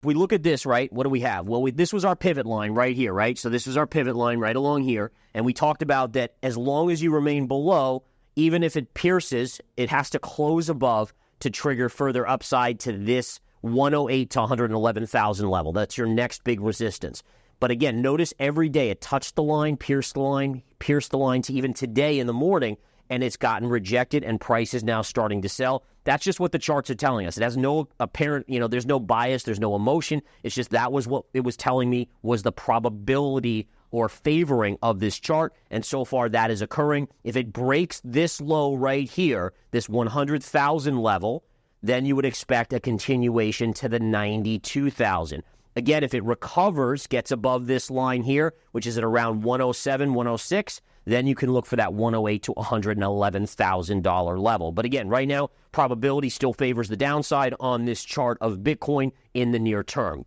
If we look at this, right, what do we have? Well, this was our pivot line right here, right? So this is our pivot line right along here. And we talked about that as long as you remain below, even if it pierces, it has to close above to trigger further upside to this 108 to 111,000 level. That's your next big resistance. But again, notice every day it touched the line to even today in the morning, and it's gotten rejected, and price is now starting to sell. That's just what the charts are telling us. It has no apparent, there's no bias, there's no emotion. It's just that was what it was telling me was the probability or favoring of this chart, and so far that is occurring. If it breaks this low right here, this 100,000 level, then you would expect a continuation to the 92,000. Again, if it recovers, gets above this line here, which is at around 107, 106, then you can look for that 108 to $111,000 level. But again, right now, probability still favors the downside on this chart of Bitcoin in the near term.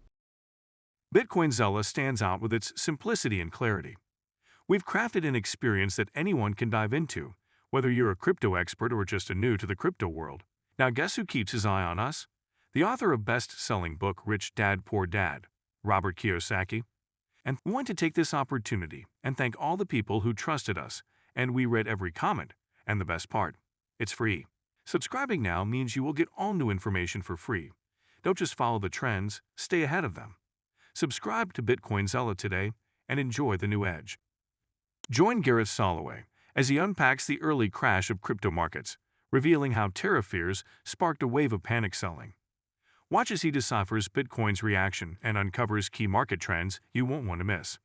Bitcoinzilla stands out with its simplicity and clarity. We've crafted an experience that anyone can dive into, whether you're a crypto expert or just a new to the crypto world. Now, guess who keeps his eye on us? The author of best-selling book Rich Dad, Poor Dad, Robert Kiyosaki. And we want to take this opportunity and thank all the people who trusted us, and we read every comment. And the best part, it's free. Subscribing now means you will get all new information for free. Don't just follow the trends, stay ahead of them. Subscribe to Bitcoinzilla today and enjoy the new edge. Join Gareth Soloway as he unpacks the early crash of crypto markets, revealing how tariff fears sparked a wave of panic selling. Watch as he deciphers Bitcoin's reaction and uncovers key market trends you won't want to miss.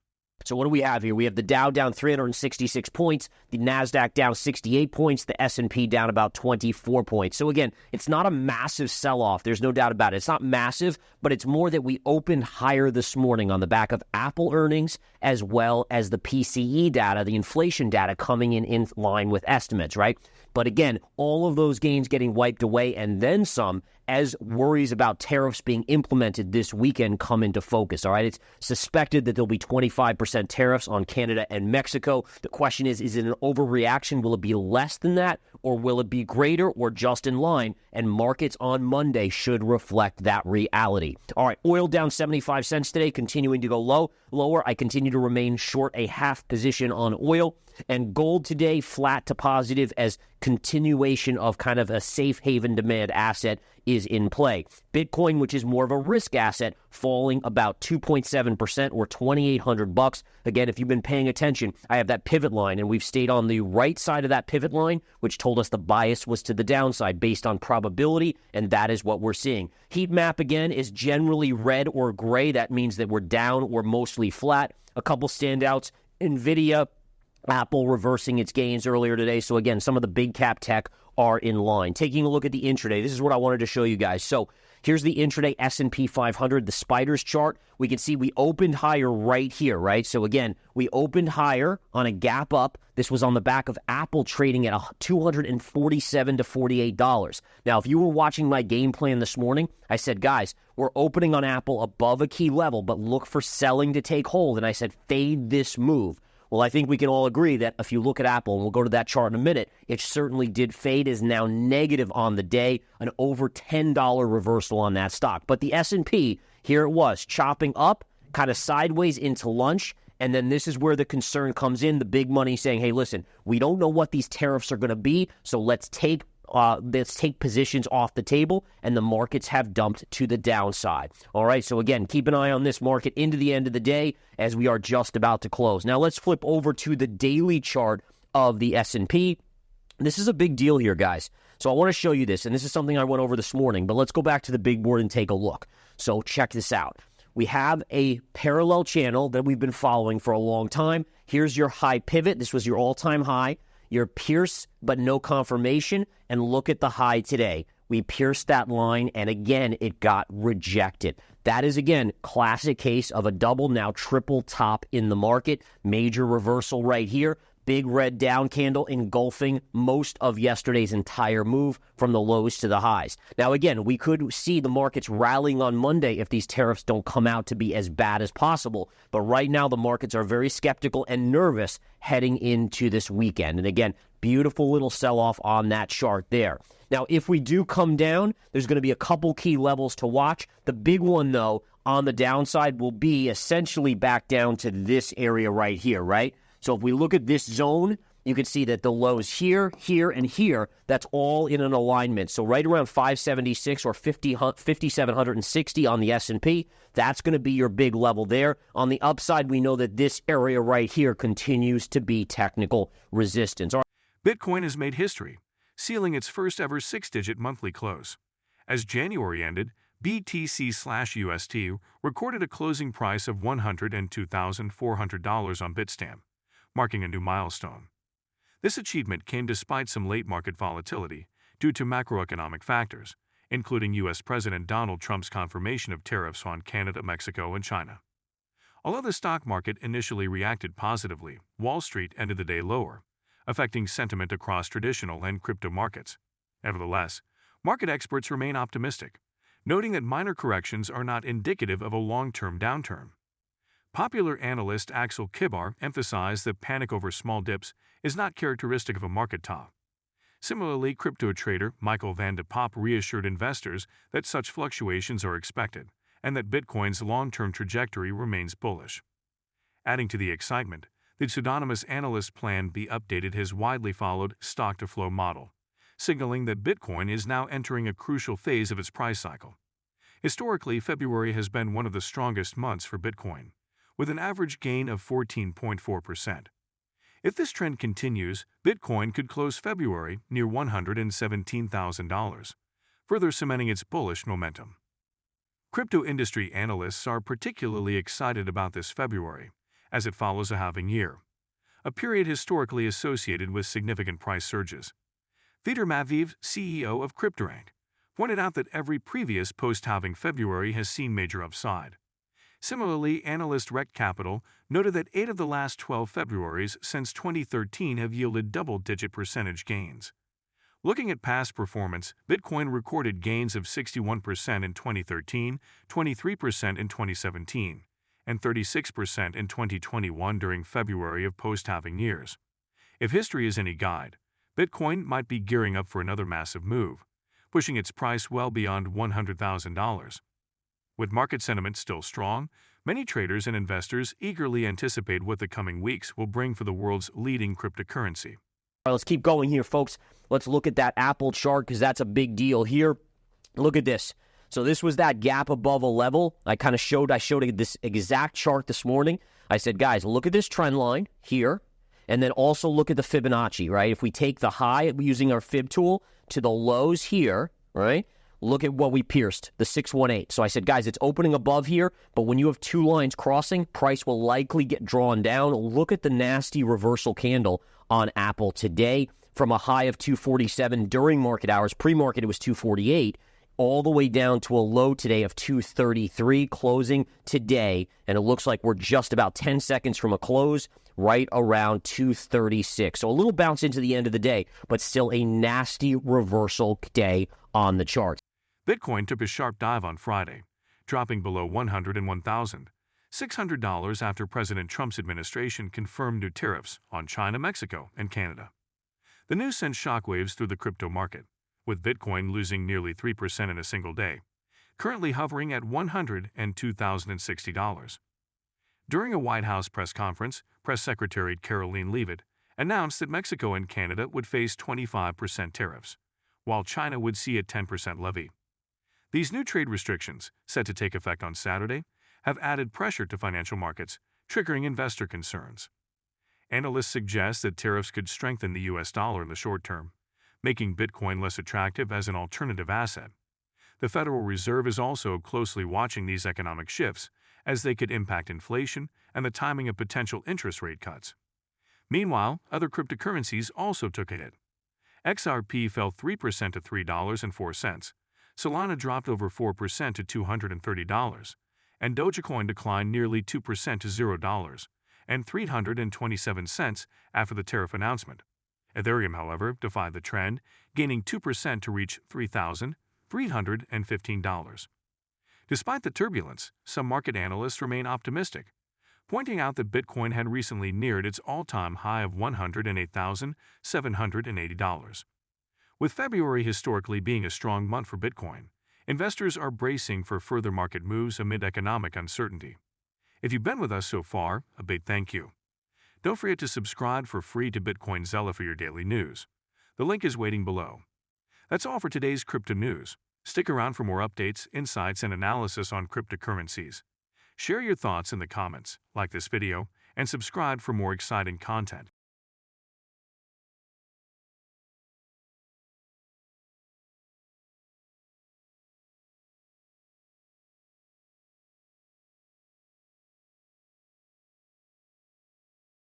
So what do we have here? We have the Dow down 366 points, the NASDAQ down 68 points, the S&P down about 24 points. So again, it's not a massive sell-off. There's no doubt about it. It's not massive, but it's more that we opened higher this morning on the back of Apple earnings as well as the PCE data, the inflation data coming in line with estimates, right? But again, all of those gains getting wiped away and then some as worries about tariffs being implemented this weekend come into focus, all right? It's suspected that there'll be 25% tariffs on Canada and Mexico. The question is it an overreaction? Will it be less than that, or will it be greater or just in line? And markets on Monday should reflect that reality. All right, oil down 75 cents today, continuing to go lower. I continue to remain short a half position on oil. And gold today flat to positive as continuation of kind of a safe haven demand asset is in play. Bitcoin, which is more of a risk asset, falling about 2.7% or $2,800. Again, if you've been paying attention, I have that pivot line, and we've stayed on the right side of that pivot line, which told us the bias was to the downside based on probability, and that is what we're seeing. Heat map, again, is generally red or gray. That means that we're down or mostly flat. A couple standouts, NVIDIA, Apple reversing its gains earlier today. So again, some of the big cap tech are in line. Taking a look at the intraday, this is what I wanted to show you guys. So here's the intraday S&P 500, the spiders chart. We can see we opened higher right here, right? So again, we opened higher on a gap up. This was on the back of Apple trading at $247 to $48. Now, if you were watching my game plan this morning, I said, guys, we're opening on Apple above a key level, but look for selling to take hold. And I said, fade this move. Well, I think we can all agree that if you look at Apple, and we'll go to that chart in a minute, it certainly did fade, is now negative on the day, an over $10 reversal on that stock. But the S&P, here it was, chopping up, kind of sideways into lunch, and then this is where the concern comes in, the big money saying, hey, listen, we don't know what these tariffs are going to be, so let's take positions off the table, and the markets have dumped to the downside. All right, so again, keep an eye on this market into the end of the day as we are just about to close. Now let's flip over to the daily chart of the S&P. This is a big deal here, guys. So I want to show you this, and this is something I went over this morning, but let's go back to the big board and take a look. So check this out. We have a parallel channel that we've been following for a long time. Here's your high pivot. This was your all-time high. Your pierce, but no confirmation, and look at the high today. We pierced that line, and again, it got rejected. That is, again, classic case of a double, now triple top in the market. Major reversal right here. Big red down candle engulfing most of yesterday's entire move from the lows to the highs. Now, again, we could see the markets rallying on Monday if these tariffs don't come out to be as bad as possible. But right now, the markets are very skeptical and nervous heading into this weekend. And again, beautiful little sell-off on that chart there. Now, if we do come down, there's going to be a couple key levels to watch. The big one, though, on the downside will be essentially back down to this area right here, right? So if we look at this zone, you can see that the lows here, here, and here, that's all in an alignment. So right around 576 or 5,760 on the S&P, that's going to be your big level there. On the upside, we know that this area right here continues to be technical resistance. Bitcoin has made history, sealing its first ever six-digit monthly close. As January ended, BTC/UST recorded a closing price of $102,400 on Bitstamp, marking a new milestone. This achievement came despite some late market volatility due to macroeconomic factors, including U.S. President Donald Trump's confirmation of tariffs on Canada, Mexico, and China. Although the stock market initially reacted positively, Wall Street ended the day lower, affecting sentiment across traditional and crypto markets. Nevertheless, market experts remain optimistic, noting that minor corrections are not indicative of a long-term downturn. Popular analyst Axel Kibar emphasized that panic over small dips is not characteristic of a market top. Similarly, crypto trader Michael van de Poppe reassured investors that such fluctuations are expected and that Bitcoin's long-term trajectory remains bullish. Adding to the excitement, the pseudonymous analyst Plan B updated his widely followed stock-to-flow model, signaling that Bitcoin is now entering a crucial phase of its price cycle. Historically, February has been one of the strongest months for Bitcoin, with an average gain of 14.4%. If this trend continues, Bitcoin could close February near $117,000, further cementing its bullish momentum. Crypto industry analysts are particularly excited about this February, as it follows a halving year, a period historically associated with significant price surges. Peter Matveev, CEO of CryptoRank, pointed out that every previous post-halving February has seen major upside. Similarly, analyst Rect Capital noted that 8 of the last 12 Februaries since 2013 have yielded double-digit percentage gains. Looking at past performance, Bitcoin recorded gains of 61% in 2013, 23% in 2017, and 36% in 2021 during February of post-halving years. If history is any guide, Bitcoin might be gearing up for another massive move, pushing its price well beyond $100,000. With market sentiment still strong, many traders and investors eagerly anticipate what the coming weeks will bring for the world's leading cryptocurrency. All right, let's keep going here, folks. Let's look at that Apple chart because that's a big deal here. Look at this. So this was that gap above a level. I showed this exact chart this morning. I said, guys, look at this trend line here, and then also look at the Fibonacci, right? If we take the high using our Fib tool to the lows here, right? Look at what we pierced, the 618. So I said, guys, it's opening above here, but when you have two lines crossing, price will likely get drawn down. Look at the nasty reversal candle on Apple today from a high of 247 during market hours. Pre-market, it was 248, all the way down to a low today of 233, closing today. And it looks like we're just about 10 seconds from a close, right around 236. So a little bounce into the end of the day, but still a nasty reversal day on the chart. Bitcoin took a sharp dive on Friday, dropping below $101,600 after President Trump's administration confirmed new tariffs on China, Mexico, and Canada. The news sent shockwaves through the crypto market, with Bitcoin losing nearly 3% in a single day, currently hovering at $102,060. During a White House press conference, Press Secretary Caroline Leavitt announced that Mexico and Canada would face 25% tariffs, while China would see a 10% levy. These new trade restrictions, set to take effect on Saturday, have added pressure to financial markets, triggering investor concerns. Analysts suggest that tariffs could strengthen the U.S. dollar in the short term, making Bitcoin less attractive as an alternative asset. The Federal Reserve is also closely watching these economic shifts, as they could impact inflation and the timing of potential interest rate cuts. Meanwhile, other cryptocurrencies also took a hit. XRP fell 3% to $3.04, Solana dropped over 4% to $230, and Dogecoin declined nearly 2% to $0.327 after the tariff announcement. Ethereum, however, defied the trend, gaining 2% to reach $3,315. Despite the turbulence, some market analysts remain optimistic, pointing out that Bitcoin had recently neared its all-time high of $108,780. With February historically being a strong month for Bitcoin, Investors are bracing for further market moves amid economic uncertainty. If you've been with us so far, a big thank you. Don't forget to subscribe for free to Bitcoin Zella for your daily news. The link is waiting below. That's all for today's crypto news. Stick around for more updates, insights, and analysis on cryptocurrencies. Share your thoughts in the comments, like this video, and subscribe for more exciting content.